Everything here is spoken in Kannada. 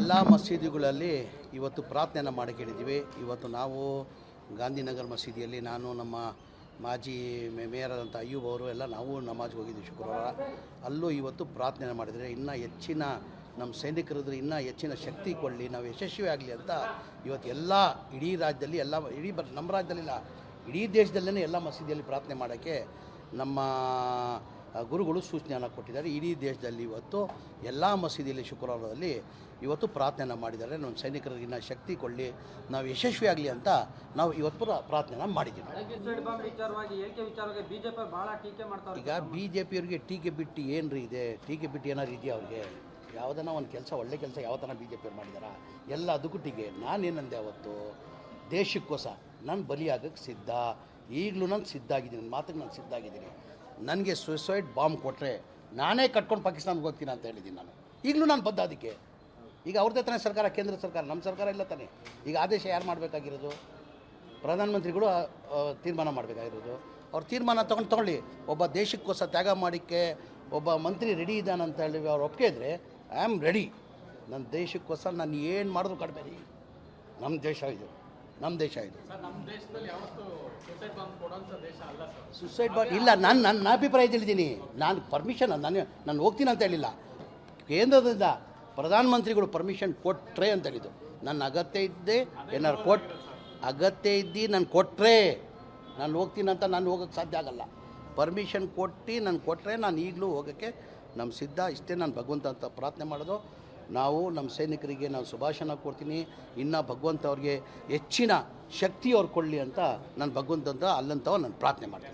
ಎಲ್ಲ ಮಸೀದಿಗಳಲ್ಲಿ ಇವತ್ತು ಪ್ರಾರ್ಥನೆಯನ್ನು ಮಾಡಿ ಕೇಳಿದ್ದೀವಿ. ಇವತ್ತು ನಾವು ಗಾಂಧಿನಗರ ಮಸೀದಿಯಲ್ಲಿ ನಾನು ನಮ್ಮ ಮಾಜಿ ಮೇಯರ್ ಆದಂಥ ಅಯ್ಯೂಬ್ ಅವರು ಎಲ್ಲ ನಾವು ನಮಾಜ್ಗೆ ಹೋಗಿದ್ದೀವಿ ಶುಕ್ರವಾರ. ಅಲ್ಲೂ ಇವತ್ತು ಪ್ರಾರ್ಥನೆ ಮಾಡಿದರೆ ಇನ್ನೂ ಹೆಚ್ಚಿನ ನಮ್ಮ ಸೈನಿಕರಿದ್ರೆ ಇನ್ನೂ ಹೆಚ್ಚಿನ ಶಕ್ತಿ ಕೊಡಲಿ, ನಾವು ಯಶಸ್ವಿ ಆಗಲಿ ಅಂತ ಇವತ್ತು ಎಲ್ಲ ಇಡೀ ರಾಜ್ಯದಲ್ಲಿ ನಮ್ಮ ರಾಜ್ಯದಲ್ಲಿಲ್ಲ, ಇಡೀ ದೇಶದಲ್ಲೇ ಎಲ್ಲ ಮಸೀದಿಯಲ್ಲಿ ಪ್ರಾರ್ಥನೆ ಮಾಡೋಕ್ಕೆ ನಮ್ಮ ಗುರುಗಳು ಸೂಚನೆಯನ್ನು ಕೊಟ್ಟಿದ್ದಾರೆ. ಇಡೀ ದೇಶದಲ್ಲಿ ಇವತ್ತು ಎಲ್ಲ ಮಸೀದಿಯಲ್ಲಿ ಶುಕ್ರವಾರದಲ್ಲಿ ಇವತ್ತು ಪ್ರಾರ್ಥನೆಯನ್ನು ಮಾಡಿದ್ದಾರೆ. ನಮ್ಮ ಸೈನಿಕರಿಗಿನ್ನ ಶಕ್ತಿ ಕೊಡಲಿ, ನಾವು ಯಶಸ್ವಿ ಆಗಲಿ ಅಂತ ನಾವು ಇವತ್ತು ಪ್ರಾರ್ಥನೆಯನ್ನು ಮಾಡಿದ್ದೀವಿ. ಈಗ ಬಿ ಜೆ ಪಿಯವ್ರಿಗೆ ಟೀಕೆ ಬಿಟ್ಟು ಏನ್ರಿ ಇದೆ? ಟೀಕೆ ಬಿಟ್ಟು ಏನಾರು ಇದೆಯಾ ಅವ್ರಿಗೆ? ಯಾವುದನ್ನ ಒಂದು ಕೆಲಸ, ಒಳ್ಳೆ ಕೆಲಸ ಯಾವ ಥರ ಬಿ ಜೆ ಪಿಯವ್ರು ಮಾಡಿದಾರ? ಎಲ್ಲ ಅದಕ್ಕೂ ಟೀಕೆ. ನಾನೇನಂದೆ ಅವತ್ತು, ದೇಶಕ್ಕೋಸ್ಕರ ನಾನು ಬಲಿಯಾಗಕ್ಕೆ ಸಿದ್ಧ, ಈಗಲೂ ನಾನು ಸಿದ್ಧ ಆಗಿದ್ದೀನಿ, ನನ್ನ ಮಾತಿಗೆ ನಾನು ಸಿದ್ಧ ಆಗಿದ್ದೀನಿ. ನನಗೆ ಸೂಸೈಡ್ ಬಾಂಬ್ ಕೊಟ್ಟರೆ ನಾನೇ ಕಟ್ಕೊಂಡು ಪಾಕಿಸ್ತಾನ್ಗೆ ಹೋಗ್ತೀನಿ ಅಂತ ಹೇಳಿದ್ದೀನಿ. ನಾನು ಈಗಲೂ ನಾನು ಬದ್ಧ ಅದಕ್ಕೆ. ಈಗ ಅವ್ರದ್ದೇ ತಾನೇ ಸರ್ಕಾರ, ಕೇಂದ್ರ ಸರ್ಕಾರ, ನಮ್ಮ ಸರ್ಕಾರ ಇಲ್ಲ ತಾನೆ. ಈಗ ಆದೇಶ ಯಾರು ಮಾಡಬೇಕಾಗಿರೋದು? ಪ್ರಧಾನಮಂತ್ರಿಗಳು ತೀರ್ಮಾನ ಮಾಡಬೇಕಾಗಿರೋದು. ಅವ್ರು ತೀರ್ಮಾನ ತೊಗೊಳ್ಳಿ. ಒಬ್ಬ ದೇಶಕ್ಕೋಸ್ಕರ ತ್ಯಾಗ ಮಾಡೋಕ್ಕೆ ಒಬ್ಬ ಮಂತ್ರಿ ರೆಡಿ ಇದ್ದಾನಂತ ಹೇಳಿ ಅವ್ರು ಒಪ್ಪಿಗೆ ಇದ್ದರೆ ಐ ಆಮ್ ರೆಡಿ. ನನ್ನ ದೇಶಕ್ಕೋಸ್ಕರ ನಾನು ಏನು ಮಾಡಿದ್ರು ಕಡಿಮೆ ರೀ. ನಮ್ಮ ದೇಶ ಇದು, ನಮ್ಮ ದೇಶ ಇದು. ಸುಸೈಡ್ ಬಾಂಬ್ ಇಲ್ಲ. ನನ್ನ ಅಭಿಪ್ರಾಯ ತಿಳಿದೀನಿ. ನಾನು ಪರ್ಮಿಷನ್ ನಾನು ಹೋಗ್ತೀನಿ ಅಂತ ಹೇಳಿಲ್ಲ. ಕೇಂದ್ರದಿಂದ ಪ್ರಧಾನಮಂತ್ರಿಗಳು ಪರ್ಮಿಷನ್ ಕೊಟ್ಟರೆ ಅಂತ ಹೇಳಿದ್ದು. ನನ್ನ ಅಗತ್ಯ ಇದ್ದೆ ಏನಾರು ಅಗತ್ಯ ಇದ್ದು ನಾನು ಕೊಟ್ಟರೆ ನಾನು ಹೋಗ್ತೀನಿ ಅಂತ ನಾನು ಹೋಗೋಕ್ಕೆ ಸಾಧ್ಯ ಆಗಲ್ಲ. ಪರ್ಮಿಷನ್ ನಾನು ಕೊಟ್ಟರೆ ನಾನು ಈಗಲೂ ಹೋಗೋಕ್ಕೆ ನಮ್ಮ ಸಿದ್ಧ. ಇಷ್ಟೇ ನಾನು ಭಗವಂತ ಅಂತ ಪ್ರಾರ್ಥನೆ ಮಾಡೋದು. ನಾವು ನಮ್ಮ ಸೈನಿಕರಿಗೆ ನಾನು ಶುಭಾಶಯ ಕೊಡ್ತೀನಿ. ಇನ್ನು ಭಗವಂತ ಅವ್ರಿಗೆ ಹೆಚ್ಚಿನ ಶಕ್ತಿ ಅವ್ರು ಕೊಡಲಿ ಅಂತ ನಾನು ಭಗವಂತ ಅಂತ ಅಲ್ಲಂತವ ನಾನು ಪ್ರಾರ್ಥನೆ ಮಾಡ್ತೀನಿ.